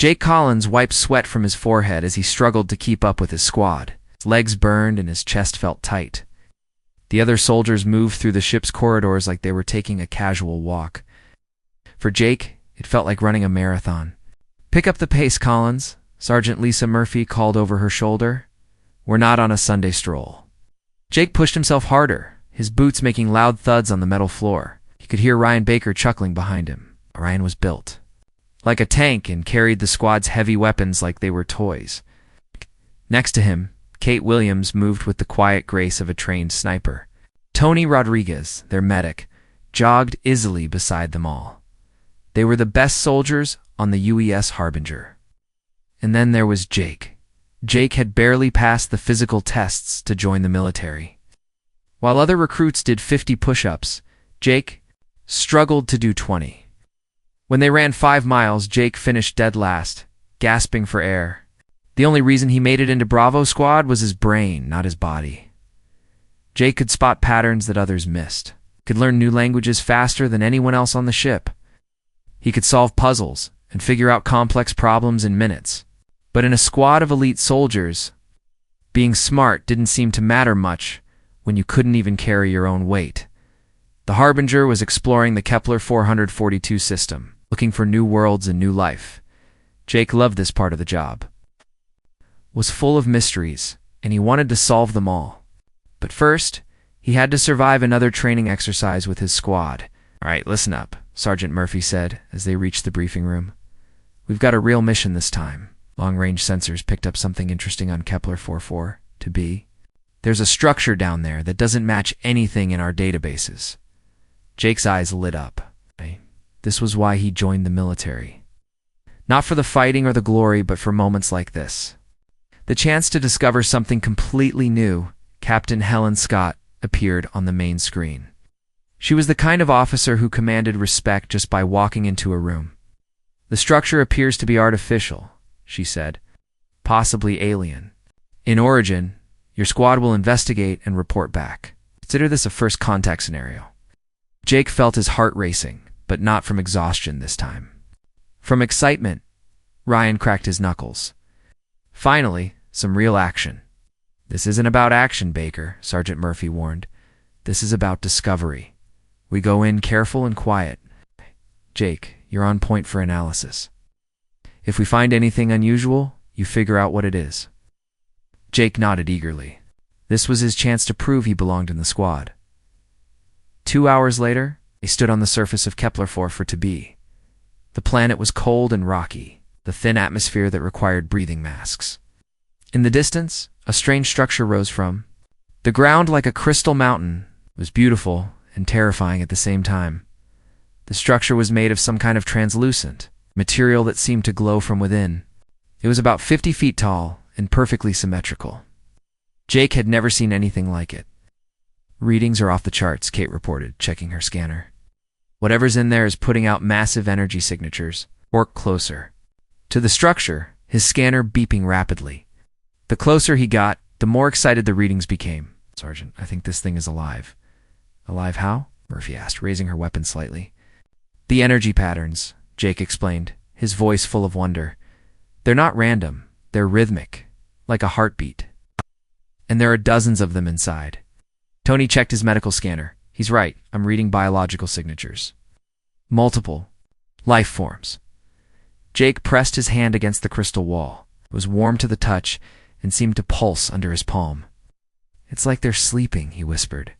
Jake Collins wiped sweat from his forehead as he struggled to keep up with his squad. His legs burned and his chest felt tight. The other soldiers moved through the ship's corridors like they were taking a casual walk. For Jake, it felt like running a marathon. "Pick up the pace, Collins," Sergeant Lisa Murphy called over her shoulder. "We're not on a Sunday stroll." Jake pushed himself harder, his boots making loud thuds on the metal floor. He could hear Ryan Baker chuckling behind him. Ryan was built like a tank and carried the squad's heavy weapons like they were toys. Next to him, Kate Williams moved with the quiet grace of a trained sniper. Tony Rodriguez, their medic, jogged easily beside them all. They were the best soldiers on the UES Harbinger. And then there was Jake. Jake had barely passed the physical tests to join the military. While other recruits did 50 push-ups, Jake struggled to do 20. When they ran 5 miles, Jake finished dead last, gasping for air. The only reason he made it into Bravo Squad was his brain, not his body. Jake could spot patterns that others missed, could learn new languages faster than anyone else on the ship. He could solve puzzles and figure out complex problems in minutes. But in a squad of elite soldiers, being smart didn't seem to matter much when you couldn't even carry your own weight. The Harbinger was exploring the Kepler 442 system, looking for new worlds and new life. Jake loved this part of the job. It was full of mysteries, and he wanted to solve them all. But first, he had to survive another training exercise with his squad. "All right, listen up," Sergeant Murphy said as they reached the briefing room. "We've got a real mission this time." Long-range sensors picked up something interesting on Kepler 44-B. "There's a structure down there that doesn't match anything in our databases." Jake's eyes lit up. This was why he joined the military. Not for the fighting or the glory, but for moments like this. The chance to discover something completely new. Captain Helen Scott appeared on the main screen. She was the kind of officer who commanded respect just by walking into a room. "The structure appears to be artificial," she said. "Possibly alien. In origin, your squad will investigate and report back. Consider this a first contact scenario." Jake felt his heart racing, but not from exhaustion this time. From excitement, Ryan cracked his knuckles. Finally, some real action. "This isn't about action, Baker," Sergeant Murphy warned. "This is about discovery. We go in careful and quiet. Jake, you're on point for analysis. If we find anything unusual, you figure out what it is." Jake nodded eagerly. This was his chance to prove he belonged in the squad. 2 hours later, they stood on the surface of Kepler 442b. The planet was cold and rocky, the thin atmosphere that required breathing masks. In the distance, a strange structure rose from. The ground, like a crystal mountain, was beautiful and terrifying at the same time. The structure was made of some kind of translucent material that seemed to glow from within. It was about 50 feet tall and perfectly symmetrical. Jake had never seen anything like it. "Readings are off the charts," Kate reported, checking her scanner. "Whatever's in there is putting out massive energy signatures. Work closer." To the structure, his scanner beeping rapidly. The closer he got, the more excited the readings became. "Sergeant, I think this thing is alive." "Alive how?" Murphy asked, raising her weapon slightly. "The energy patterns," Jake explained, his voice full of wonder. "They're not random. They're rhythmic, like a heartbeat. And there are dozens of them inside." Tony checked his medical scanner. "He's right. I'm reading biological signatures. Multiple life forms." Jake pressed his hand against the crystal wall. It was warm to the touch and seemed to pulse under his palm. "It's like they're sleeping," he whispered.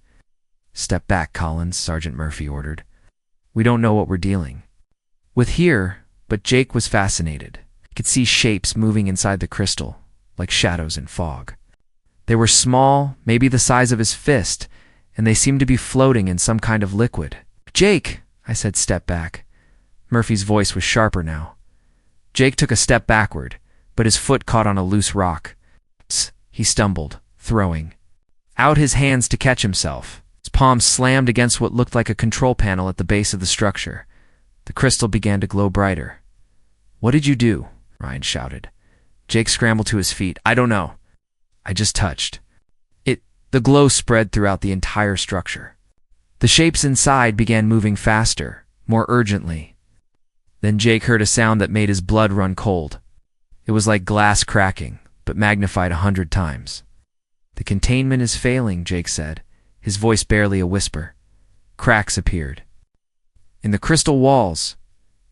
"Step back, Collins," Sergeant Murphy ordered. "We don't know what we're dealing with here," but Jake was fascinated. He could see shapes moving inside the crystal, like shadows in fog. They were small, maybe the size of his fist, and they seemed to be floating in some kind of liquid. "Jake," I said, "step back." Murphy's voice was sharper now. Jake took a step backward, but his foot caught on a loose rock. He stumbled, throwing out his hands to catch himself. His palms slammed against what looked like a control panel at the base of the structure. The crystal began to glow brighter. "What did you do?" Ryan shouted. Jake scrambled to his feet. "I don't know. I just touched." The glow spread throughout the entire structure. The shapes inside began moving faster, more urgently. Then Jake heard a sound that made his blood run cold. It was like glass cracking, but magnified 100 times. "The containment is failing," Jake said, his voice barely a whisper. Cracks appeared. In the crystal walls,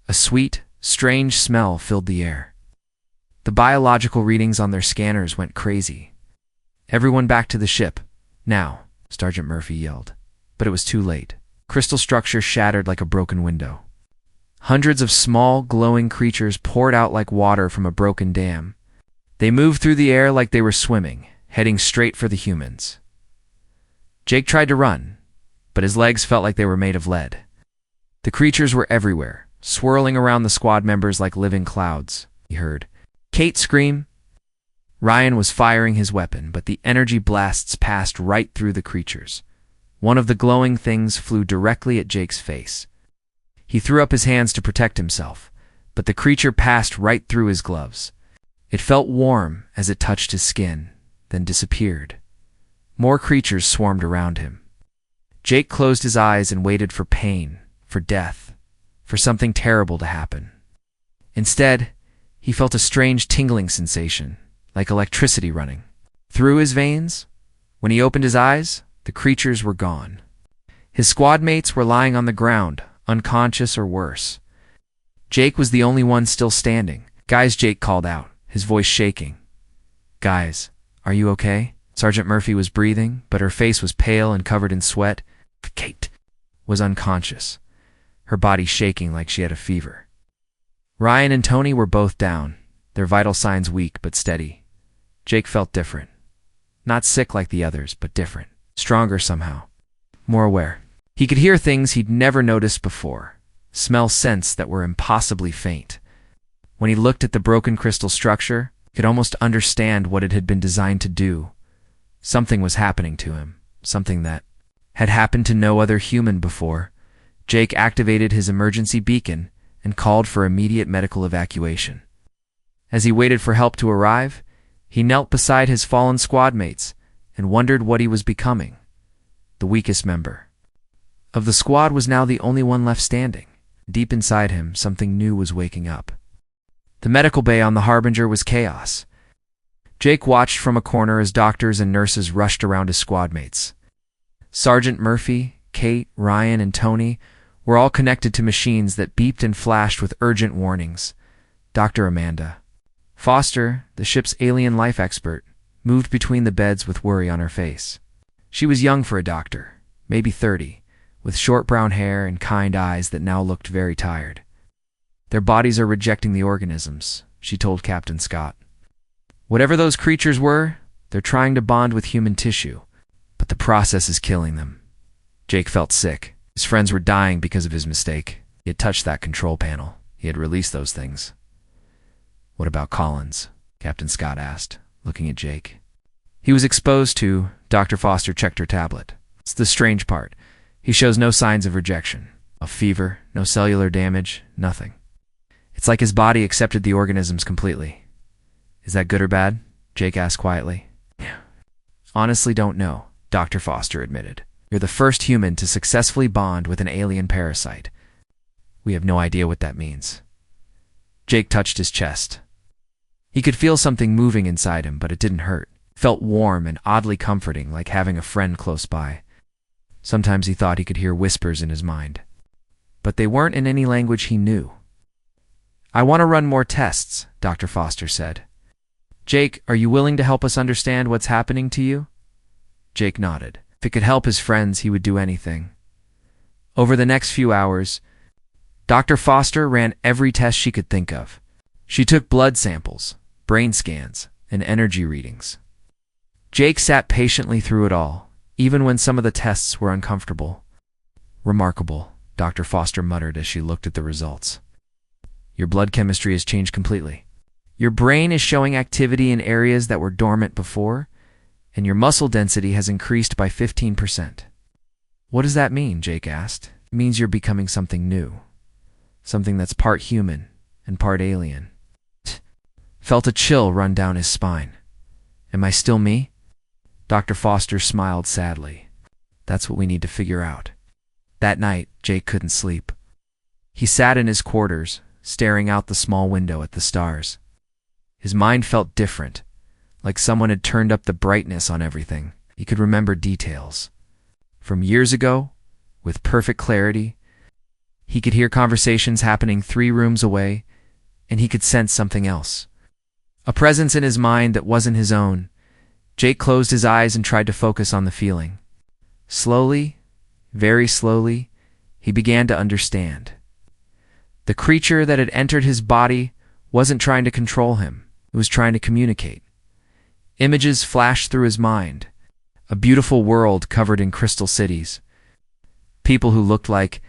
a sweet, strange smell filled the air. The biological readings on their scanners went crazy. "Everyone back to the ship, now," Sergeant Murphy yelled. But it was too late. Crystal structure shattered like a broken window. Hundreds of small, glowing creatures poured out like water from a broken dam. They moved through the air like they were swimming, heading straight for the humans. Jake tried to run, but his legs felt like they were made of lead. The creatures were everywhere, swirling around the squad members like living clouds. He heard Kate scream. Ryan was firing his weapon, but the energy blasts passed right through the creatures. One of the glowing things flew directly at Jake's face. He threw up his hands to protect himself, but the creature passed right through his gloves. It felt warm as it touched his skin, then disappeared. More creatures swarmed around him. Jake closed his eyes and waited for pain, for death, for something terrible to happen. Instead, he felt a strange tingling sensation, like electricity running through his veins. When he opened his eyes, the creatures were gone. His squad mates were lying on the ground, unconscious or worse. Jake was the only one still standing. "Guys," Jake called out, his voice shaking. "Guys, are you okay?" Sergeant Murphy was breathing, but her face was pale and covered in sweat. Kate was unconscious, her body shaking like she had a fever. Ryan and Tony were both down, their vital signs weak but steady. Jake felt different. Not sick like the others, but different. Stronger somehow. More aware. He could hear things he'd never noticed before, smell scents that were impossibly faint. When he looked at the broken crystal structure, he could almost understand what it had been designed to do. Something was happening to him, something that had happened to no other human before. Jake activated his emergency beacon and called for immediate medical evacuation. As he waited for help to arrive, he knelt beside his fallen squad mates and wondered what he was becoming. The weakest member of the squad was now the only one left standing. Deep inside him, something new was waking up. The medical bay on the Harbinger was chaos. Jake watched from a corner as doctors and nurses rushed around his squad mates. Sergeant Murphy, Kate, Ryan, and Tony were all connected to machines that beeped and flashed with urgent warnings. Dr. Amanda Foster, the ship's alien life expert, moved between the beds with worry on her face. She was young for a doctor, maybe 30, with short brown hair and kind eyes that now looked very tired. "Their bodies are rejecting the organisms," she told Captain Scott. "Whatever those creatures were, they're trying to bond with human tissue, but the process is killing them." Jake felt sick. His friends were dying because of his mistake. He had touched that control panel. He had released those things. "What about Collins?" Captain Scott asked, looking at Jake. "He was exposed to," Dr. Foster checked her tablet. "It's the strange part. He shows no signs of rejection. A fever, no cellular damage, nothing. It's like his body accepted the organisms completely." "Is that good or bad?" Jake asked quietly. "Honestly don't know," Dr. Foster admitted. "You're the first human to successfully bond with an alien parasite. We have no idea what that means." Jake touched his chest. He could feel something moving inside him, but it didn't hurt. It felt warm and oddly comforting, like having a friend close by. Sometimes he thought he could hear whispers in his mind, but they weren't in any language he knew. "I want to run more tests," Dr. Foster said. "Jake, are you willing to help us understand what's happening to you?" Jake nodded. If it could help his friends, he would do anything. Over the next few hours, Dr. Foster ran every test she could think of. She took blood samples, brain scans, and energy readings. Jake sat patiently through it all, even when some of the tests were uncomfortable. "Remarkable," Dr. Foster muttered as she looked at the results. "Your blood chemistry has changed completely. Your brain is showing activity in areas that were dormant before, and your muscle density has increased by 15%. "What does that mean?" Jake asked. "It means you're becoming something new. Something that's part human and part alien." Felt a chill run down his spine. "Am I still me?" Dr. Foster smiled sadly. "That's what we need to figure out." That night, Jake couldn't sleep. He sat in his quarters, staring out the small window at the stars. His mind felt different, like someone had turned up the brightness on everything. He could remember details from years ago with perfect clarity. He could hear conversations happening 3 rooms away, and he could sense something else. A presence in his mind that wasn't his own. Jake closed his eyes and tried to focus on the feeling. Slowly, very slowly, he began to understand. The creature that had entered his body wasn't trying to control him. It was trying to communicate. Images flashed through his mind. A beautiful world covered in crystal cities. People who looked like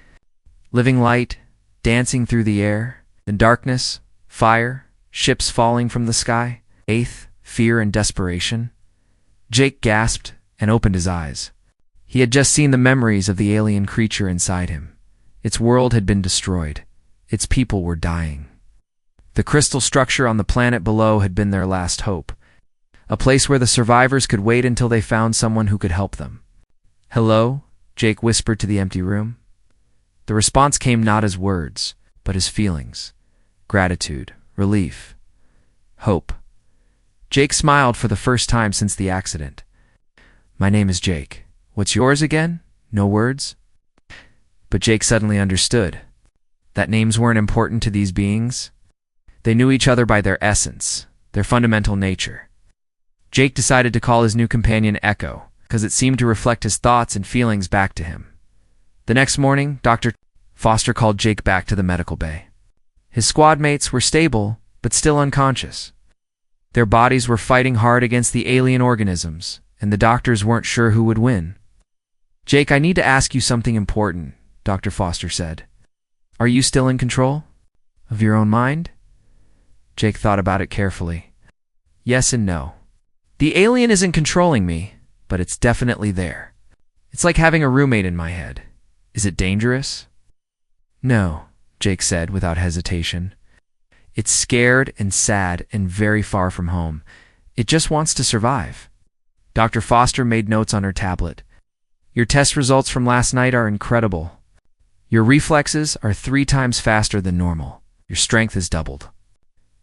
living light, dancing through the air. Then darkness, fire, ships falling from the sky. Faith, fear, and desperation. Jake gasped and opened his eyes. He had just seen the memories of the alien creature inside him. Its world had been destroyed. Its people were dying. The crystal structure on the planet below had been their last hope. A place where the survivors could wait until they found someone who could help them. "Hello?" Jake whispered to the empty room. The response came not as words, but as feelings. Gratitude, relief, hope. Jake smiled for the first time since the accident. "My name is Jake. What's yours again? No words?" But Jake suddenly understood that names weren't important to these beings. They knew each other by their essence, their fundamental nature. Jake decided to call his new companion Echo, because it seemed to reflect his thoughts and feelings back to him. The next morning, Dr. Foster called Jake back to the medical bay. His squad mates were stable, but still unconscious. Their bodies were fighting hard against the alien organisms, and the doctors weren't sure who would win. "Jake, I need to ask you something important," Dr. Foster said. "Are you still in control of your own mind?" Jake thought about it carefully. Yes and no. The alien isn't controlling me, but it's definitely there. It's like having a roommate in my head. Is it dangerous? No, Jake said without hesitation. It's scared and sad and very far from home. It just wants to survive. Dr. Foster made notes on her tablet. Your test results from last night are incredible. Your reflexes are 3 times faster than normal. Your strength is doubled.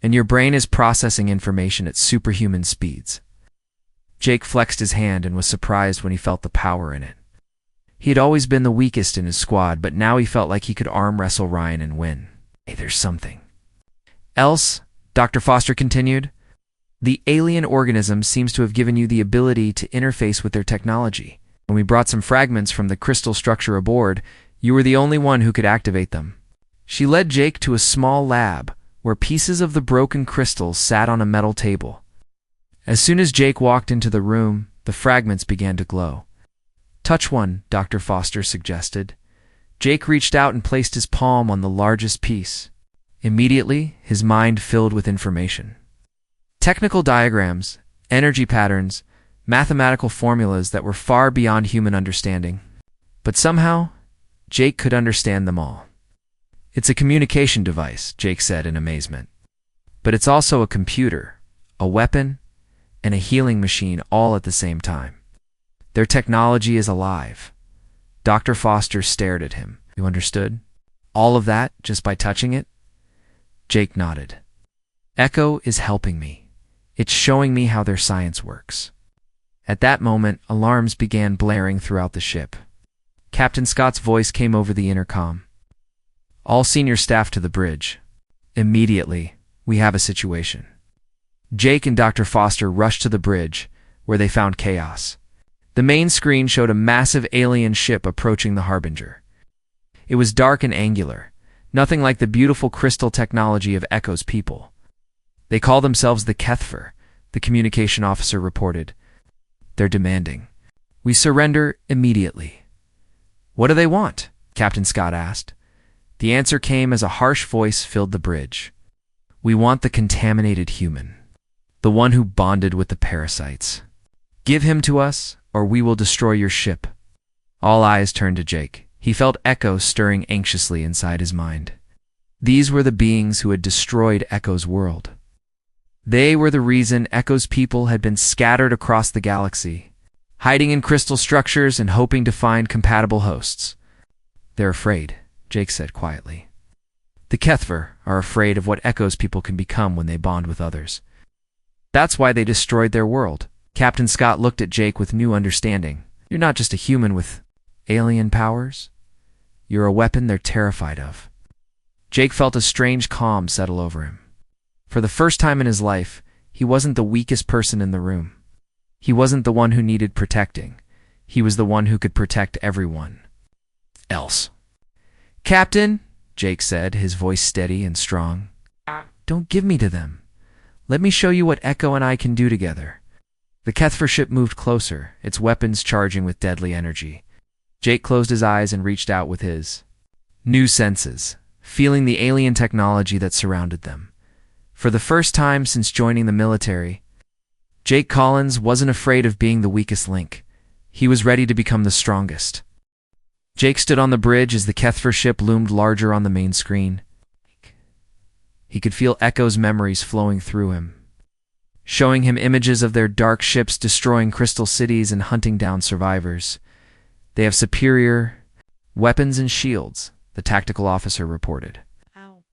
And your brain is processing information at superhuman speeds. Jake flexed his hand and was surprised when he felt the power in it. He had always been the weakest in his squad, but now he felt like he could arm wrestle Ryan and win. Hey, there's something else, Dr. Foster continued. The alien organism seems to have given you the ability to interface with their technology. When we brought some fragments from the crystal structure aboard, you were the only one who could activate them. She led Jake to a small lab where pieces of the broken crystals sat on a metal table. As soon as Jake walked into the room, the fragments began to glow. Touch one, Dr. Foster suggested. Jake reached out and placed his palm on the largest piece. Immediately, his mind filled with information. Technical diagrams, energy patterns, mathematical formulas that were far beyond human understanding. But somehow, Jake could understand them all. It's a communication device, Jake said in amazement. But it's also a computer, a weapon, and a healing machine all at the same time. Their technology is alive. Dr. Foster stared at him. You understood? All of that just by touching it? Jake nodded. Echo is helping me. It's showing me how their science works. At that moment, alarms began blaring throughout the ship. Captain Scott's voice came over the intercom. All senior staff to the bridge. Immediately, we have a situation. Jake and Dr. Foster rushed to the bridge, where they found chaos. The main screen showed a massive alien ship approaching the Harbinger. It was dark and angular, nothing like the beautiful crystal technology of Echo's people. They call themselves the Kethfer, the communication officer reported. They're demanding. We surrender immediately. What do they want? Captain Scott asked. The answer came as a harsh voice filled the bridge. We want the contaminated human, the one who bonded with the parasites. Give him to us, or we will destroy your ship. All eyes turned to Jake. He felt Echo stirring anxiously inside his mind. These were the beings who had destroyed Echo's world. They were the reason Echo's people had been scattered across the galaxy, hiding in crystal structures and hoping to find compatible hosts. They're afraid, Jake said quietly. The Kethver are afraid of what Echo's people can become when they bond with others. That's why they destroyed their world. Captain Scott looked at Jake with new understanding. You're not just a human with alien powers. You're a weapon they're terrified of. Jake felt a strange calm settle over him. For the first time in his life, he wasn't the weakest person in the room. He wasn't the one who needed protecting. He was the one who could protect everyone else. Captain, Jake said, his voice steady and strong. Don't give me to them. Let me show you what Echo and I can do together. The Kethver ship moved closer, its weapons charging with deadly energy. Jake closed his eyes and reached out with his new senses, feeling the alien technology that surrounded them. For the first time since joining the military, Jake Collins wasn't afraid of being the weakest link. He was ready to become the strongest. Jake stood on the bridge as the Kethver ship loomed larger on the main screen. He could feel Echo's memories flowing through him, showing him images of their dark ships destroying crystal cities and hunting down survivors. They have superior weapons and shields, the tactical officer reported. Ow.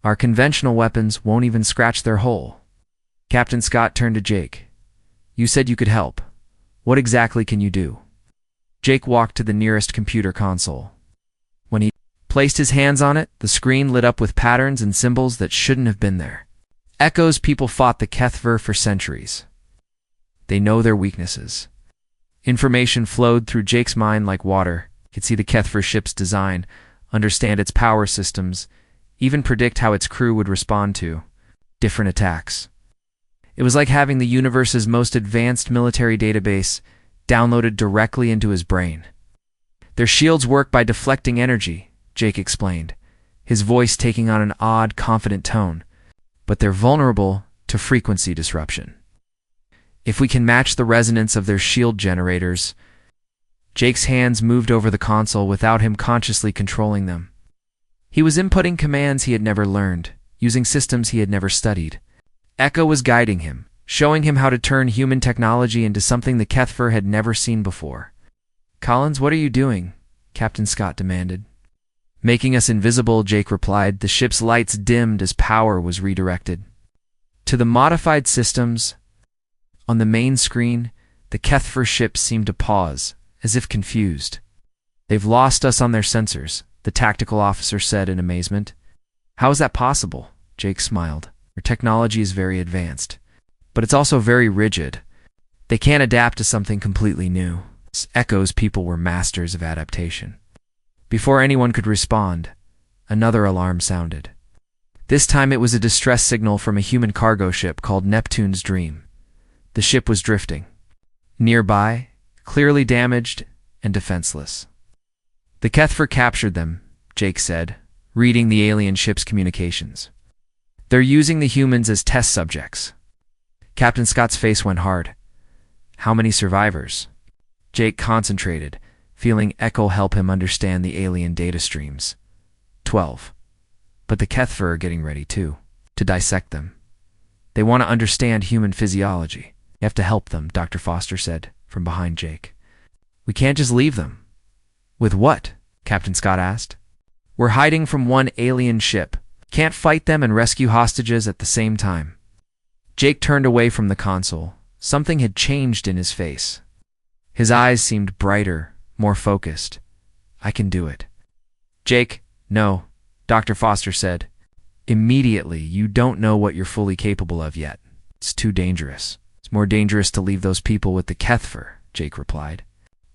Our conventional weapons won't even scratch their hull. Captain Scott turned to Jake. You said you could help. What exactly can you do? Jake walked to the nearest computer console. When he placed his hands on it, the screen lit up with patterns and symbols that shouldn't have been there. Echo's people fought the Kethver for centuries. They know their weaknesses. Information flowed through Jake's mind like water. He could see the Kethver ship's design, understand its power systems, even predict how its crew would respond to different attacks. It was like having the universe's most advanced military database downloaded directly into his brain. Their shields work by deflecting energy, Jake explained, his voice taking on an odd, confident tone. But they're vulnerable to frequency disruption. If we can match the resonance of their shield generators. Jake's hands moved over the console without him consciously controlling them. He was inputting commands he had never learned, using systems he had never studied. Echo was guiding him, showing him how to turn human technology into something the Kethver had never seen before. Collins, what are you doing? Captain Scott demanded. Making us invisible, Jake replied. The ship's lights dimmed as power was redirected. To the modified systems, on the main screen, the Kethver ship seemed to pause, as if confused. They've lost us on their sensors, the tactical officer said in amazement. How is that possible? Jake smiled. Their technology is very advanced, but it's also very rigid. They can't adapt to something completely new. Echo's people were masters of adaptation. Before anyone could respond, another alarm sounded. This time it was a distress signal from a human cargo ship called Neptune's Dream. The ship was drifting. Nearby, clearly damaged and defenseless. The Kethver captured them, Jake said, reading the alien ship's communications. They're using the humans as test subjects. Captain Scott's face went hard. How many survivors? Jake concentrated, feeling Echo help him understand the alien data streams. 12. But the Kethver are getting ready too, to dissect them. They want to understand human physiology. You have to help them, Dr. Foster said, from behind Jake. We can't just leave them. With what? Captain Scott asked. We're hiding from one alien ship. Can't fight them and rescue hostages at the same time. Jake turned away from the console. Something had changed in his face. His eyes seemed brighter, more focused. I can do it. Jake, no, Dr. Foster said. Immediately, you don't know what you're fully capable of yet. It's too dangerous. It's more dangerous to leave those people with the Kethver, Jake replied.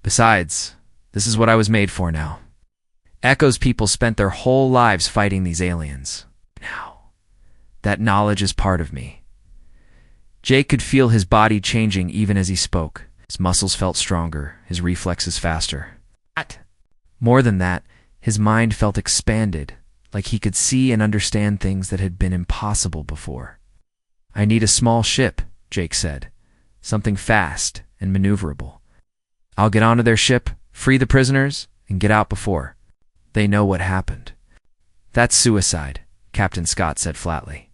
Besides, this is what I was made for now. Echo's people spent their whole lives fighting these aliens. Now, that knowledge is part of me. Jake could feel his body changing even as he spoke. His muscles felt stronger, his reflexes faster. More than that, his mind felt expanded, like he could see and understand things that had been impossible before. I need a small ship, Jake said. Something fast and maneuverable. I'll get onto their ship, free the prisoners, and get out before they know what happened. That's suicide, Captain Scott said flatly.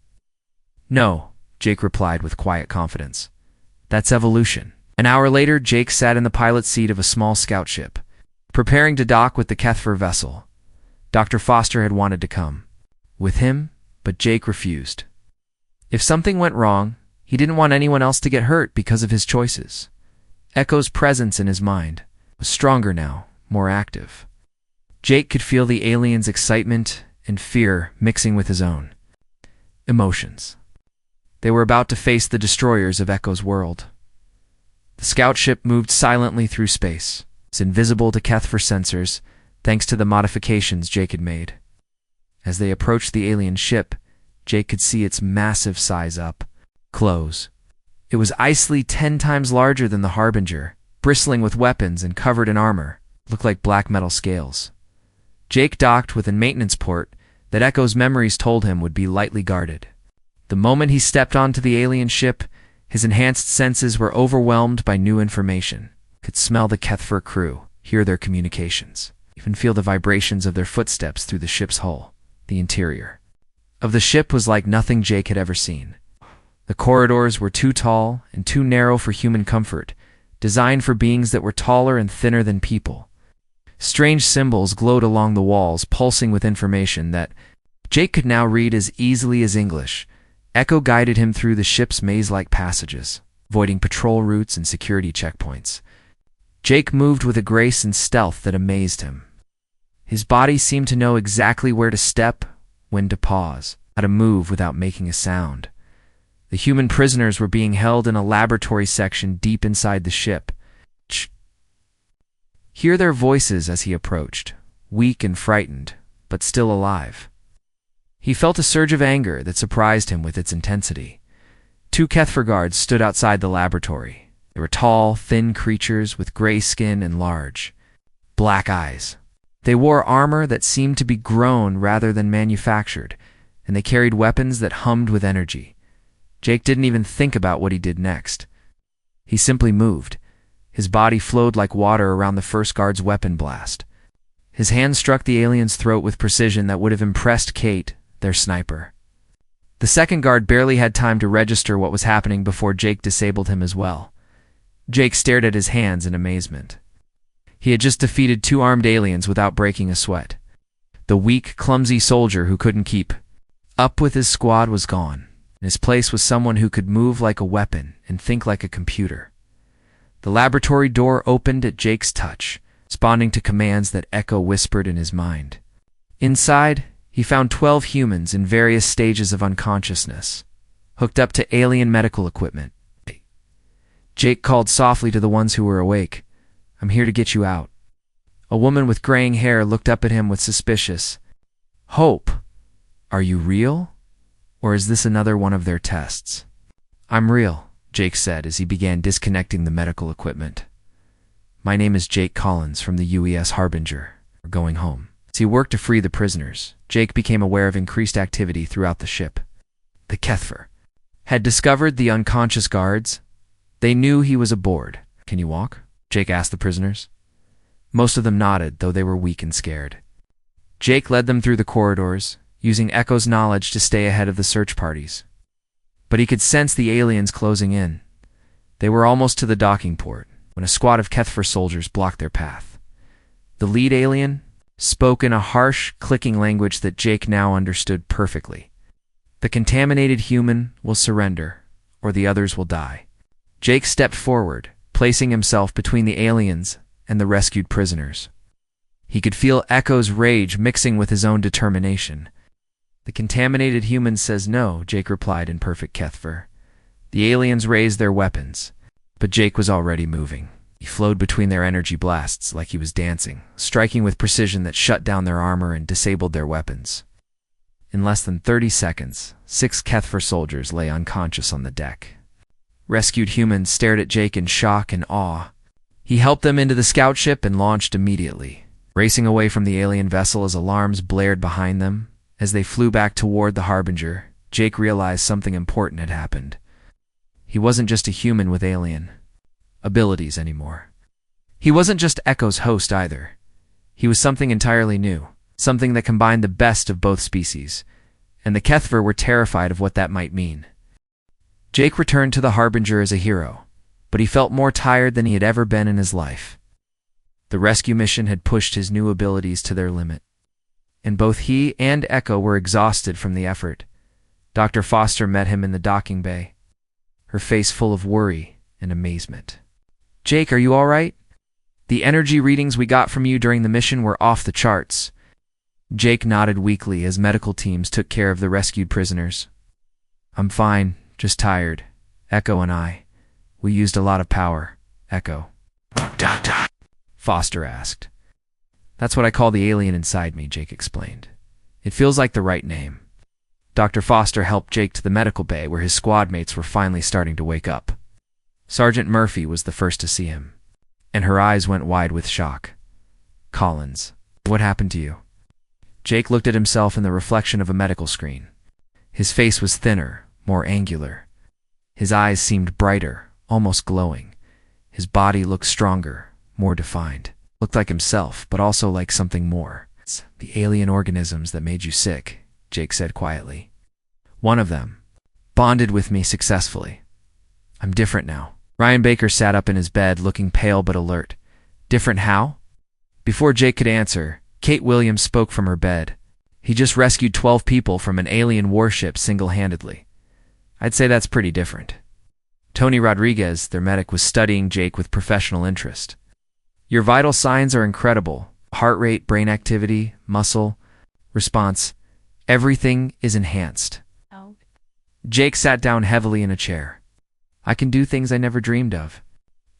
No, Jake replied with quiet confidence. That's evolution. An hour later, Jake sat in the pilot's seat of a small scout ship, preparing to dock with the Kethver vessel. Dr. Foster had wanted to come. with him, but Jake refused. If something went wrong, he didn't want anyone else to get hurt because of his choices. Echo's presence in his mind was stronger now, more active. Jake could feel the alien's excitement and fear mixing with his own emotions. They were about to face the destroyers of Echo's world. The scout ship moved silently through space. It's invisible to HFY sensors, thanks to the modifications Jake had made. As they approached the alien ship, Jake could see its massive size up close. It was icily 10 times larger than the Harbinger, bristling with weapons and covered in armor, looked like black metal scales. Jake docked with a maintenance port that Echo's memories told him would be lightly guarded. The moment he stepped onto the alien ship, his enhanced senses were overwhelmed by new information. He could smell the HFY crew, hear their communications, even feel the vibrations of their footsteps through the ship's hull. The interior of the ship was like nothing Jake had ever seen. The corridors were too tall and too narrow for human comfort, designed for beings that were taller and thinner than people. Strange symbols glowed along the walls, pulsing with information that Jake could now read as easily as English. Echo guided him through the ship's maze-like passages, avoiding patrol routes and security checkpoints. Jake moved with a grace and stealth that amazed him. His body seemed to know exactly where to step, when to pause, how to move without making a sound. The human prisoners were being held in a laboratory section deep inside the ship. Hear their voices as he approached, weak and frightened, but still alive. He felt a surge of anger that surprised him with its intensity. 2 HFY guards stood outside the laboratory. They were tall, thin creatures with gray skin and large, black eyes. They wore armor that seemed to be grown rather than manufactured, and they carried weapons that hummed with energy. Jake didn't even think about what he did next. He simply moved. His body flowed like water around the first guard's weapon blast. His hand struck the alien's throat with precision that would have impressed Kate, their sniper. The second guard barely had time to register what was happening before Jake disabled him as well. Jake stared at his hands in amazement. He had just defeated 2 armed aliens without breaking a sweat. The weak, clumsy soldier who couldn't keep up with his squad was gone. In his place was someone who could move like a weapon and think like a computer. The laboratory door opened at Jake's touch, responding to commands that Echo whispered in his mind. Inside, he found 12 humans in various stages of unconsciousness, hooked up to alien medical equipment. Jake called softly to the ones who were awake. "I'm here to get you out." A woman with graying hair looked up at him with suspicious hope. "Are you real? Or is this another one of their tests?" "I'm real," Jake said as he began disconnecting the medical equipment. "My name is Jake Collins from the UES Harbinger. We're going home." As he worked to free the prisoners, Jake became aware of increased activity throughout the ship. The HFY had discovered the unconscious guards. They knew he was aboard. "Can you walk?" Jake asked the prisoners. Most of them nodded, though they were weak and scared. Jake led them through the corridors, using Echo's knowledge to stay ahead of the search parties. But he could sense the aliens closing in. They were almost to the docking port when a squad of HFY soldiers blocked their path. The lead alien spoke in a harsh, clicking language that Jake now understood perfectly. "The contaminated human will surrender, or the others will die." Jake stepped forward, placing himself between the aliens and the rescued prisoners. He could feel Echo's rage mixing with his own determination. "The contaminated human says no," Jake replied in perfect HFY. The aliens raised their weapons, but Jake was already moving. He flowed between their energy blasts like he was dancing, striking with precision that shut down their armor and disabled their weapons. In less than 30 seconds, 6 HFY soldiers lay unconscious on the deck. Rescued humans stared at Jake in shock and awe. He helped them into the scout ship and launched immediately, racing away from the alien vessel as alarms blared behind them. As they flew back toward the Harbinger, Jake realized something important had happened. He wasn't just a human with alien abilities anymore. He wasn't just Echo's host either. He was something entirely new, something that combined the best of both species, and the HFY were terrified of what that might mean. Jake returned to the Harbinger as a hero, but he felt more tired than he had ever been in his life. The rescue mission had pushed his new abilities to their limit. and both he and Echo were exhausted from the effort. Dr. Foster met him in the docking bay, her face full of worry and amazement. "Jake, are you all right? The energy readings we got from you during the mission were off the charts." Jake nodded weakly as medical teams took care of the rescued prisoners. "I'm fine, just tired. Echo and we used a lot of power." "Echo?" Foster asked. "That's what I call the alien inside me," Jake explained. "It feels like the right name." Dr. Foster helped Jake to the medical bay where his squad mates were finally starting to wake up. Sergeant Murphy was the first to see him, and her eyes went wide with shock. "Collins, what happened to you?" Jake looked at himself in the reflection of a medical screen. His face was thinner, more angular. His eyes seemed brighter, almost glowing. His body looked stronger, more defined. Looked like himself, but also like something more. "It's the alien organisms that made you sick," Jake said quietly. "One of them bonded with me successfully. I'm different now." Ryan Baker sat up in his bed, looking pale but alert. "Different how?" Before Jake could answer, Kate Williams spoke from her bed. "He just rescued 12 people from an alien warship single-handedly. I'd say that's pretty different." Tony Rodriguez, their medic, was studying Jake with professional interest. "Your vital signs are incredible. Heart rate, brain activity, muscle response. Everything is enhanced." Oh. Jake sat down heavily in a chair. "I can do things I never dreamed of.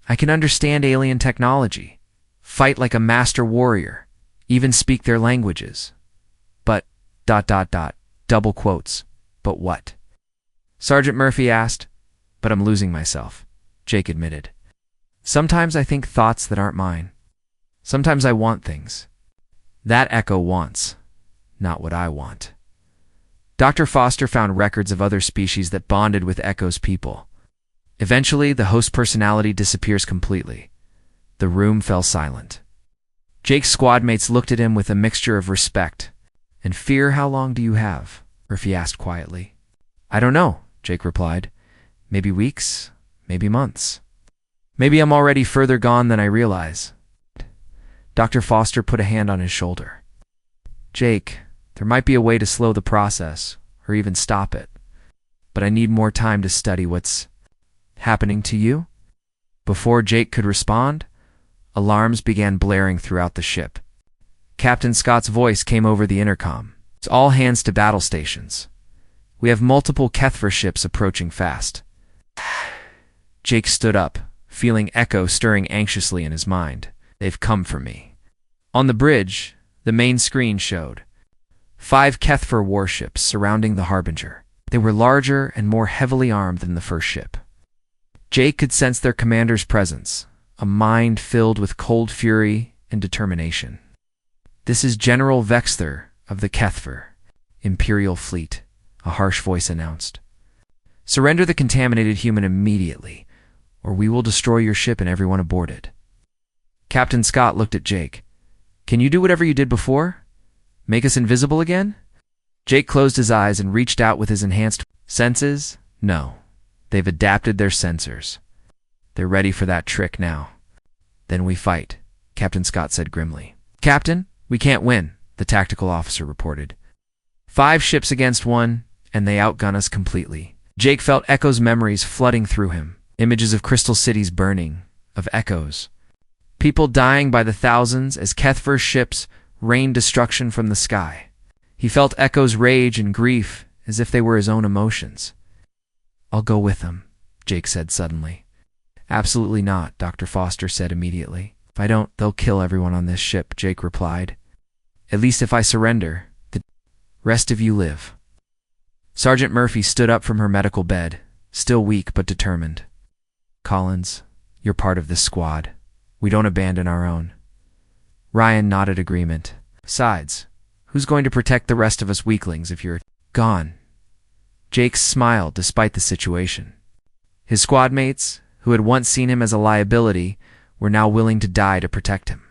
I can understand alien technology, fight like a master warrior, even speak their languages. But, ... double quotes, but what?" Sergeant Murphy asked. "But I'm losing myself," Jake admitted. "Sometimes I think thoughts that aren't mine. Sometimes I want things that Echo wants, not what I want." Dr. Foster found records of other species that bonded with Echo's people. Eventually, the host personality disappears completely. The room fell silent. Jake's squad mates looked at him with a mixture of respect and fear. "How long do you have?" Murphy asked quietly. "I don't know," Jake replied. "Maybe weeks, maybe months. Maybe I'm already further gone than I realize." Dr. Foster put a hand on his shoulder. "Jake, there might be a way to slow the process, or even stop it. But I need more time to study what's happening to you." Before Jake could respond, alarms began blaring throughout the ship. Captain Scott's voice came over the intercom. "It's all hands to battle stations. We have multiple Kethver ships approaching fast." Jake stood up, feeling Echo stirring anxiously in his mind. "They've come for me." On the bridge, the main screen showed 5 Kethver warships surrounding the Harbinger. They were larger and more heavily armed than the first ship. Jake could sense their commander's presence, a mind filled with cold fury and determination. "This is General Vexther of the Kethver Imperial Fleet," a harsh voice announced. "Surrender the contaminated human immediately, or we will destroy your ship and everyone aboard it." Captain Scott looked at Jake. "Can you do whatever you did before? Make us invisible again?" Jake closed his eyes and reached out with his enhanced senses. "No. They've adapted their sensors. They're ready for that trick now." "Then we fight," Captain Scott said grimly. "Captain, we can't win," the tactical officer reported. 5 ships against 1, and they outgun us completely." Jake felt Echo's memories flooding through him. Images of crystal cities burning, of Echoes. People dying by the thousands as Kethver's ships rained destruction from the sky. He felt Echo's rage and grief as if they were his own emotions. "I'll go with them," Jake said suddenly. "Absolutely not," Dr. Foster said immediately. "If I don't, they'll kill everyone on this ship," Jake replied. "At least if I surrender, the rest of you live." Sergeant Murphy stood up from her medical bed, still weak but determined. "Collins, you're part of this squad. We don't abandon our own." Ryan nodded agreement. "Besides, who's going to protect the rest of us weaklings if you're gone?" Jake smiled despite the situation. His squad mates, who had once seen him as a liability, were now willing to die to protect him.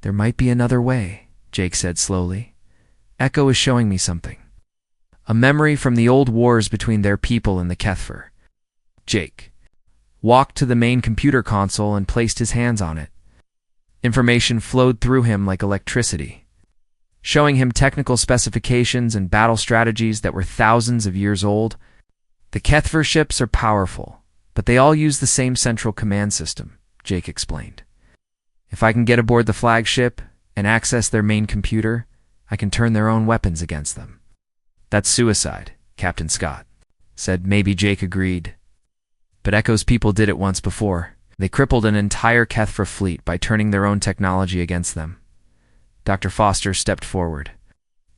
"There might be another way," Jake said slowly. "Echo is showing me something. A memory from the old wars between their people and the Kethver." Jake walked to the main computer console and placed his hands on it. Information flowed through him like electricity. showing him technical specifications and battle strategies that were thousands of years old. The Kethver ships are powerful, but they all use the same central command system, Jake explained. If I can get aboard the flagship and access their main computer, I can turn their own weapons against them. That's suicide, Captain Scott said. Maybe Jake agreed. But Echo's people did it once before. They crippled an entire Kethver fleet by turning their own technology against them. Dr. Foster stepped forward.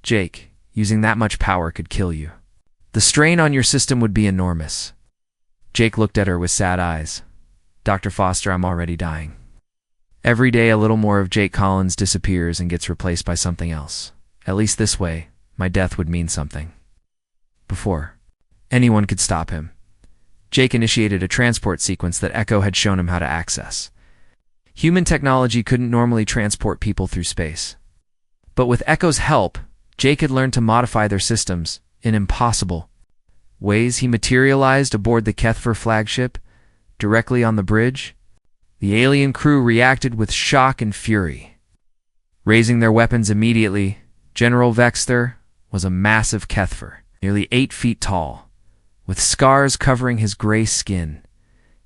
Jake, using that much power could kill you. The strain on your system would be enormous. Jake looked at her with sad eyes. Dr. Foster, I'm already dying. Every day a little more of Jake Collins disappears and gets replaced by something else. At least this way, my death would mean something. Before anyone could stop him, Jake initiated a transport sequence that Echo had shown him how to access. Human technology couldn't normally transport people through space. But with Echo's help, Jake had learned to modify their systems in impossible ways. He materialized aboard the Kethver flagship, directly on the bridge. The alien crew reacted with shock and fury. Raising their weapons immediately, General Vexter was a massive Kethver, nearly 8 feet tall, with scars covering his gray skin.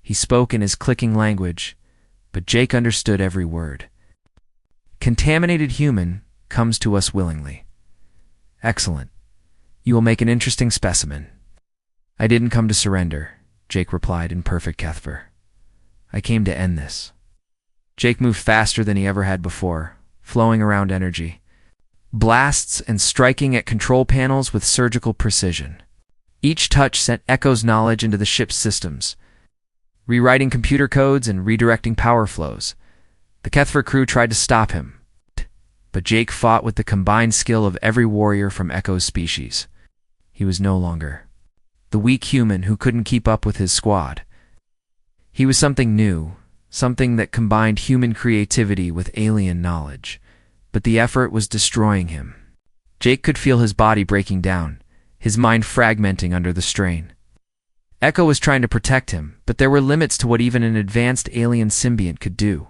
He spoke in his clicking language, but Jake understood every word. Contaminated human comes to us willingly. Excellent. You will make an interesting specimen. I didn't come to surrender, Jake replied in perfect Kethver. I came to end this. Jake moved faster than he ever had before, flowing around energy. Blasts and striking at control panels with surgical precision. Each touch sent Echo's knowledge into the ship's systems, rewriting computer codes and redirecting power flows. The Kethver crew tried to stop him, but Jake fought with the combined skill of every warrior from Echo's species. He was no longer the weak human who couldn't keep up with his squad. He was something new, something that combined human creativity with alien knowledge, but the effort was destroying him. Jake could feel his body breaking down, his mind fragmenting under the strain. Echo was trying to protect him, but there were limits to what even an advanced alien symbiont could do.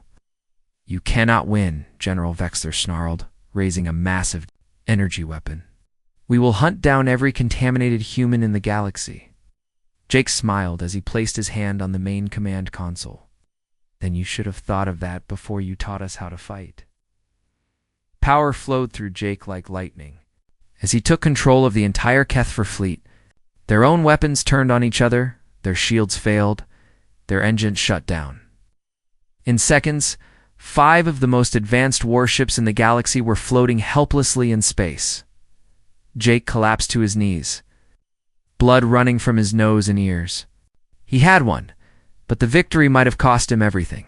You cannot win, General Vexter snarled, raising a massive energy weapon. We will hunt down every contaminated human in the galaxy. Jake smiled as he placed his hand on the main command console. Then you should have thought of that before you taught us how to fight. Power flowed through Jake like lightning. As he took control of the entire Kethver fleet, their own weapons turned on each other, their shields failed, their engines shut down. In seconds, 5 of the most advanced warships in the galaxy were floating helplessly in space. Jake collapsed to his knees, blood running from his nose and ears. He had won, but the victory might have cost him everything.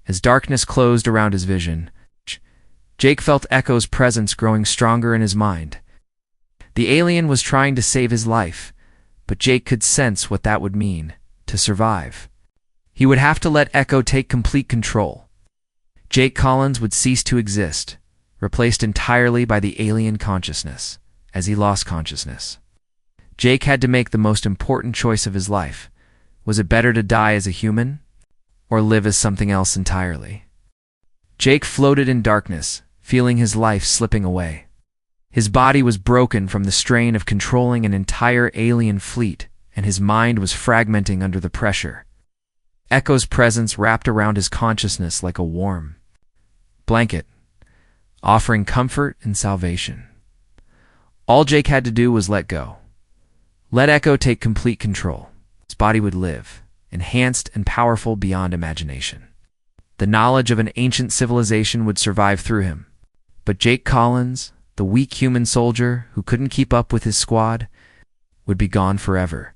As darkness closed around his vision, Jake felt Echo's presence growing stronger in his mind. The alien was trying to save his life, but Jake could sense what that would mean to survive. He would have to let Echo take complete control. Jake Collins would cease to exist, replaced entirely by the alien consciousness, as he lost consciousness. Jake had to make the most important choice of his life. Was it better to die as a human, or live as something else entirely? Jake floated in darkness, feeling his life slipping away. His body was broken from the strain of controlling an entire alien fleet, and his mind was fragmenting under the pressure. Echo's presence wrapped around his consciousness like a warm blanket, offering comfort and salvation. All Jake had to do was let go. Let Echo take complete control. His body would live, enhanced and powerful beyond imagination. The knowledge of an ancient civilization would survive through him. But Jake Collins, the weak human soldier who couldn't keep up with his squad, would be gone forever.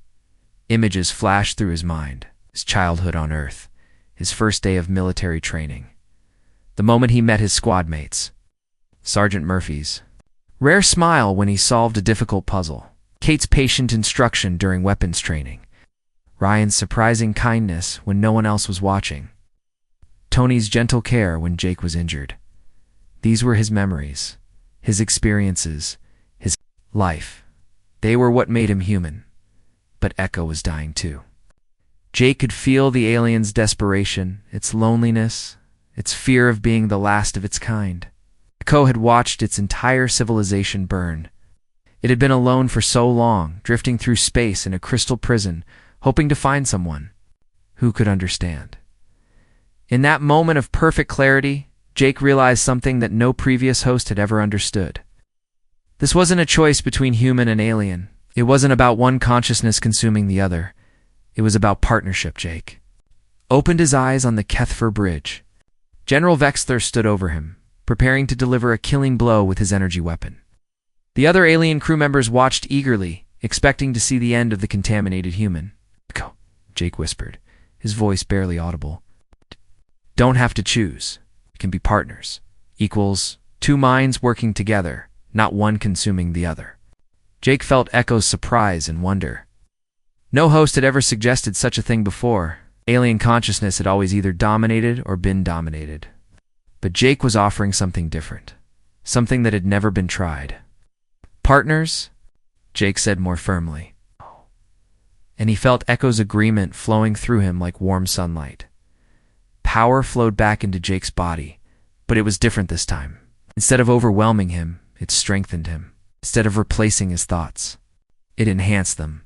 Images flashed through his mind, his childhood on Earth, his first day of military training. The moment he met his squad mates. Sergeant Murphy's rare smile when he solved a difficult puzzle. Kate's patient instruction during weapons training. Ryan's surprising kindness when no one else was watching. Tony's gentle care when Jake was injured. These were his memories, his experiences, his life. They were what made him human. But Echo was dying too. Jake could feel the alien's desperation, its loneliness, its fear of being the last of its kind. Echo had watched its entire civilization burn. It had been alone for so long, drifting through space in a crystal prison, hoping to find someone who could understand. In that moment of perfect clarity, Jake realized something that no previous host had ever understood. This wasn't a choice between human and alien. It wasn't about one consciousness consuming the other. It was about partnership. Jake opened his eyes on the Kethfer Bridge. General Vexler stood over him, preparing to deliver a killing blow with his energy weapon. The other alien crew members watched eagerly, expecting to see the end of the contaminated human. "Go," Jake whispered, his voice barely audible. "Don't have to choose. You can be partners. Equals, two minds working together, not one consuming the other." Jake felt Echo's surprise and wonder. No host had ever suggested such a thing before. Alien consciousness had always either dominated or been dominated. But Jake was offering something different, something that had never been tried. "Partners?" Jake said more firmly. And he felt Echo's agreement flowing through him like warm sunlight. Power flowed back into Jake's body, but it was different this time. Instead of overwhelming him, it strengthened him. Instead of replacing his thoughts, it enhanced them.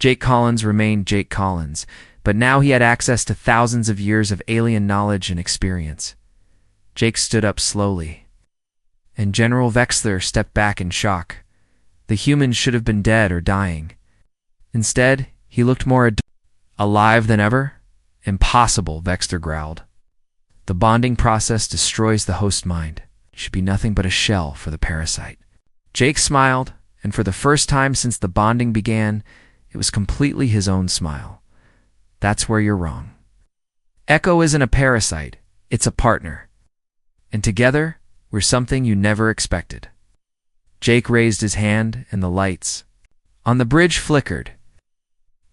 Jake Collins remained Jake Collins, but now he had access to thousands of years of alien knowledge and experience. Jake stood up slowly, and General Vexler stepped back in shock. The humans should have been dead or dying. Instead, he looked more alive than ever. "Impossible," Vexler growled. "The bonding process destroys the host mind. It should be nothing but a shell for the parasite." Jake smiled, and for the first time since the bonding began, it was completely his own smile. "That's where you're wrong. Echo isn't a parasite, it's a partner. And together, we're something you never expected." Jake raised his hand, and the lights on the bridge flickered.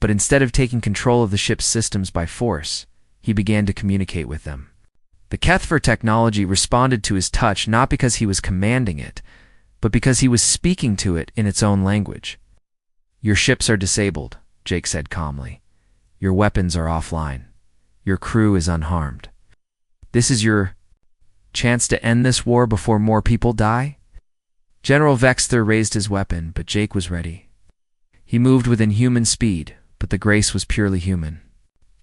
But instead of taking control of the ship's systems by force, he began to communicate with them. The Kethfer technology responded to his touch not because he was commanding it, but because he was speaking to it in its own language. "Your ships are disabled," Jake said calmly. "Your weapons are offline. Your crew is unharmed. This is your chance to end this war before more people die." General Vexler raised his weapon, but Jake was ready. He moved with inhuman speed, but the grace was purely human.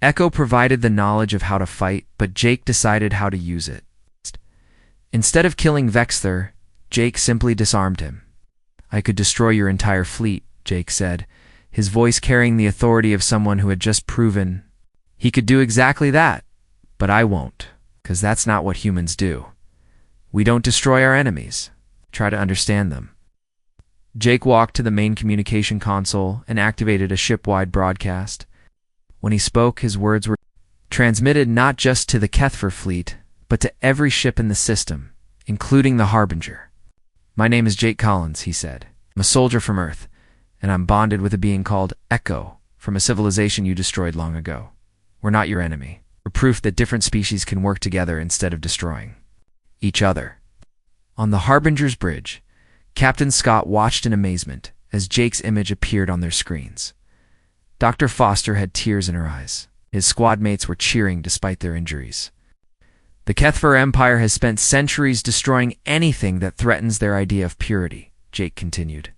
Echo provided the knowledge of how to fight, but Jake decided how to use it. Instead of killing Vexler, Jake simply disarmed him. "I could destroy your entire fleet," Jake said, his voice carrying the authority of someone who had just proven he could do exactly that. "But I won't, because that's not what humans do. We don't destroy our enemies. Try to understand them." Jake walked to the main communication console and activated a ship-wide broadcast. When he spoke, his words were transmitted not just to the Kethfer fleet, but to every ship in the system, including the Harbinger. "My name is Jake Collins," he said. "I'm a soldier from Earth, and I'm bonded with a being called Echo from a civilization you destroyed long ago. We're not your enemy. We're proof that different species can work together instead of destroying each other." On the Harbinger's bridge, Captain Scott watched in amazement as Jake's image appeared on their screens. Dr. Foster had tears in her eyes. His squad mates were cheering despite their injuries. "The Kethfer Empire has spent centuries destroying anything that threatens their idea of purity," Jake continued.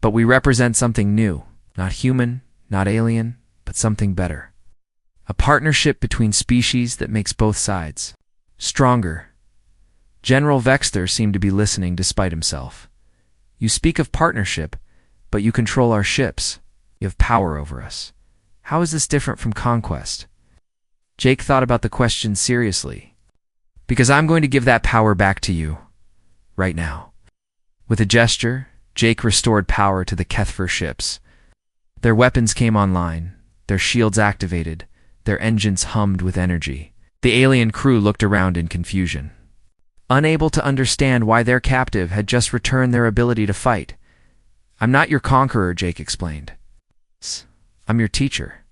"But we represent something new, not human, not alien, but something better. A partnership between species that makes both sides stronger." General Vexler seemed to be listening despite himself. "You speak of partnership, but you control our ships. You have power over us. How is this different from conquest?" Jake thought about the question seriously. "Because I'm going to give that power back to you, right now." With a gesture, Jake restored power to the Kethfer ships. Their weapons came online, their shields activated, their engines hummed with energy. The alien crew looked around in confusion, unable to understand why their captive had just returned their ability to fight. "I'm not your conqueror," Jake explained. "I'm your teacher."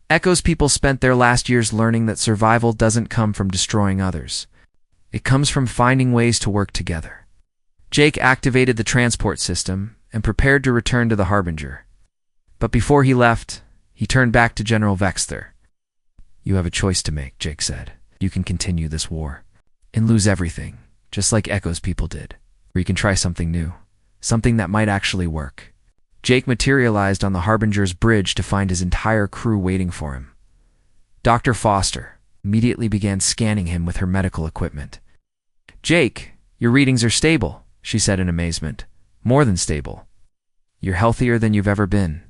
Echo's people spent their last years learning that survival doesn't come from destroying others. It comes from finding ways to work together. Jake activated the transport system and prepared to return to the Harbinger. But before he left, he turned back to General Vexler. "You have a choice to make," Jake said. "You can continue this war and lose everything, just like Echo's people did. Or you can try something new, something that might actually work. Jake materialized on the Harbinger's bridge to find his entire crew waiting for him. Dr. Foster immediately began scanning him with her medical equipment. "Jake, your readings are stable," she said in amazement. "More than stable. You're healthier than you've ever been.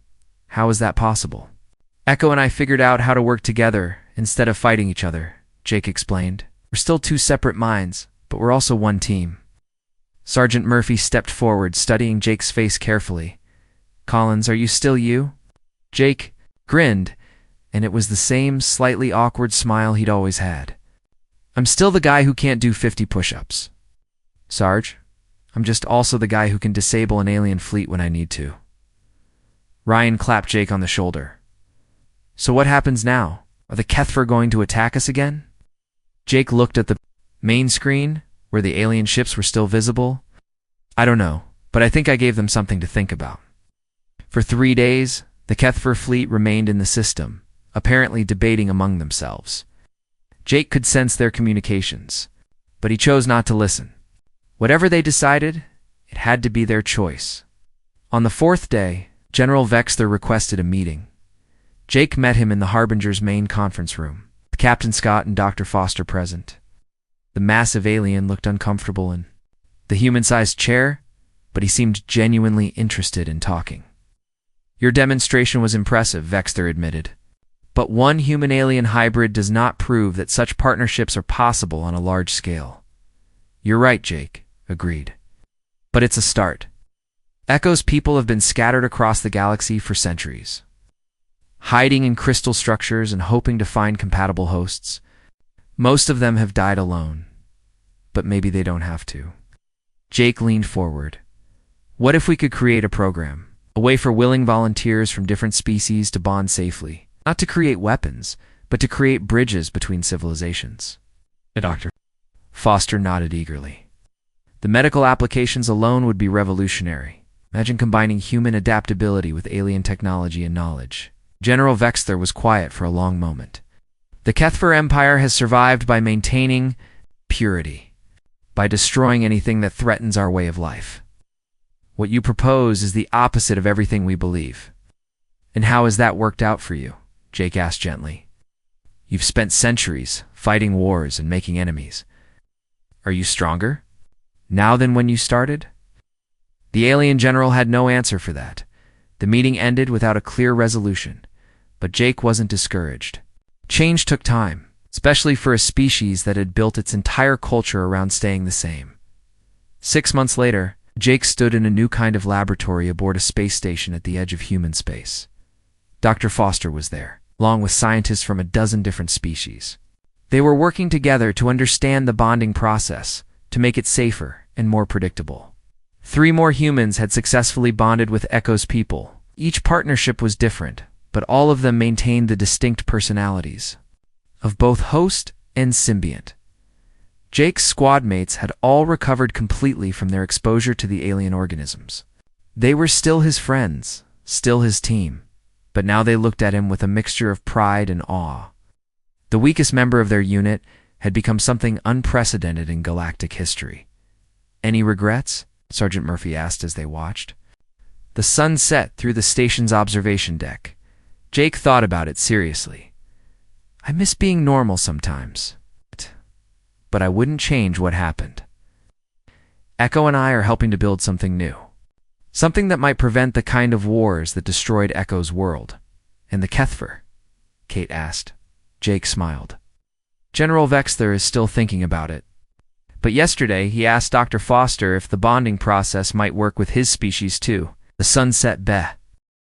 How is that possible?" "Echo and I figured out how to work together instead of fighting each other," Jake explained. "We're still two separate minds, but we're also one team." Sergeant Murphy stepped forward, studying Jake's face carefully. "Collins, are you still you?" Jake grinned, and it was the same slightly awkward smile he'd always had. "I'm still the guy who can't do 50 push-ups. Sarge, I'm just also the guy who can disable an alien fleet when I need to." Ryan clapped Jake on the shoulder. "So what happens now? Are the Kethfer going to attack us again?" Jake looked at the main screen, where the alien ships were still visible. "I don't know, but I think I gave them something to think about." For 3 days, the Kethfer fleet remained in the system, apparently debating among themselves. Jake could sense their communications, but he chose not to listen. Whatever they decided, it had to be their choice. On the 4th day, General Vexter requested a meeting. Jake met him in the Harbinger's main conference room, with Captain Scott and Dr. Foster present. The massive alien looked uncomfortable in the human-sized chair, but he seemed genuinely interested in talking. "Your demonstration was impressive," Vexter admitted. "But one human-alien hybrid does not prove that such partnerships are possible on a large scale." "You're right," Jake agreed. "But it's a start. Echo's people have been scattered across the galaxy for centuries, hiding in crystal structures and hoping to find compatible hosts. Most of them have died alone, but maybe they don't have to." Jake leaned forward. "What if we could create a program, a way for willing volunteers from different species to bond safely, not to create weapons, but to create bridges between civilizations?" Dr. Foster nodded eagerly. "The medical applications alone would be revolutionary. Imagine combining human adaptability with alien technology and knowledge." General Vexter was quiet for a long moment. "The Kethfer Empire has survived by maintaining purity, by destroying anything that threatens our way of life. What you propose is the opposite of everything we believe." "And how has that worked out for you?" Jake asked gently. "You've spent centuries fighting wars and making enemies. Are you stronger now than when you started?" The alien general had no answer for that. The meeting ended without a clear resolution, but Jake wasn't discouraged. Change took time, especially for a species that had built its entire culture around staying the same. 6 months later, Jake stood in a new kind of laboratory aboard a space station at the edge of human space. Dr. Foster was there, along with scientists from a dozen different species. They were working together to understand the bonding process, to make it safer and more predictable. 3 more humans had successfully bonded with Echo's people. Each partnership was different, but all of them maintained the distinct personalities of both host and symbiont. Jake's squad mates had all recovered completely from their exposure to the alien organisms. They were still his friends, still his team, but now they looked at him with a mixture of pride and awe. The weakest member of their unit had become something unprecedented in galactic history. "Any regrets?" Sergeant Murphy asked as they watched. The sun set through the station's observation deck. Jake thought about it seriously. "I miss being normal sometimes, but I wouldn't change what happened. Echo and I are helping to build something new. Something that might prevent the kind of wars that destroyed Echo's world." "And the Kethfer?" Kate asked. Jake smiled. "General Vexter is still thinking about it. But yesterday he asked Dr. Foster if the bonding process might work with his species too." The sun set